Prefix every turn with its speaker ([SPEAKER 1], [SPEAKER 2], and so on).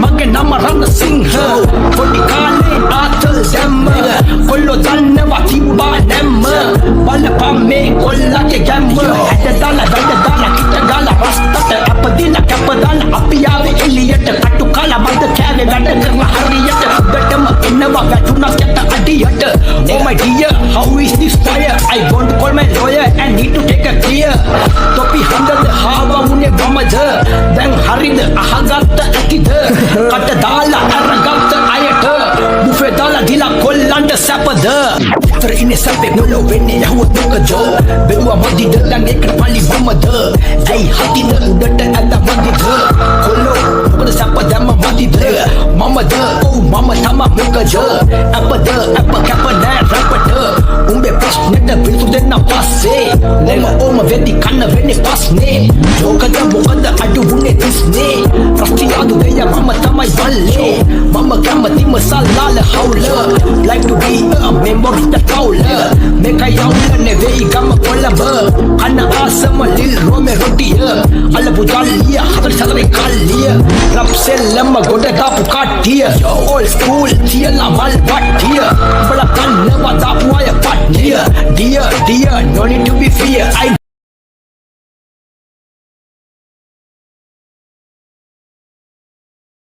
[SPEAKER 1] මගේ නම රණසිංහ පොඩි කාලේ ආතල් දැම්ම කොල්ලෝ දන්නවා තිබ්බා නැම්ම බලපන් මේ කොල්ලගේ ගැම්ම ඇට දාලා වැඩ දාලා කිට ගාලා රස්තට අපදින කැප දාලා අපි ආවේ එළියට කටු කාලා මන්ද කෑවේ වැඩ කරලා හරියට උඩටම එනවා වැටුණා යට අඩියට oh my dear how is this fire I want to call my lawyer and need to take a clear topi handad hawa une gamad දැන් හරිද අහගත්ත ඇතිද කට දාලා අරගත්ත අයට බුෆේ දාලා දිලා කොල්ලන්ට සැපද තර ඉන්නේ සැපේ මොලෝ වෙන්නේ යහුවත් මොකද බෙරුවා මදිද දැන් එකට පල්ලි බොමද ඇයි හතිද උඩට ඇඳ මදිද කොල්ලෝ මොකද සැප දැම්ම මදිද මමද ඔව් මම තම මොකද අපද අප කැප නෑ රැපට උඹේ ප්‍රශ්නෙට පිළිතුරු දෙන්න පස්සේ ඕම වෙදි කන්න වෙන්නේ පස්නේ මොකද අඩු වුණේ තිස්නේ ප්‍රශ්තියාදු දෙය මම තමයි බල්ලේ මම කැමතිම සල්ලාල හවුල like to be a member of the foul මේක යවුල නෙවෙයි ගම කොළඹ කන්න ආසම ලිල් රෝමේ රොටිය අලපු ජල්ලිය හතර සතරේ කල්ලිය රප්සෙල්ලම ගොඩ දාපු කට්ටිය old school තියලා මල් වට්ටිය බල කන්නවා දාපු අය පට්ටිය dear no need to be fear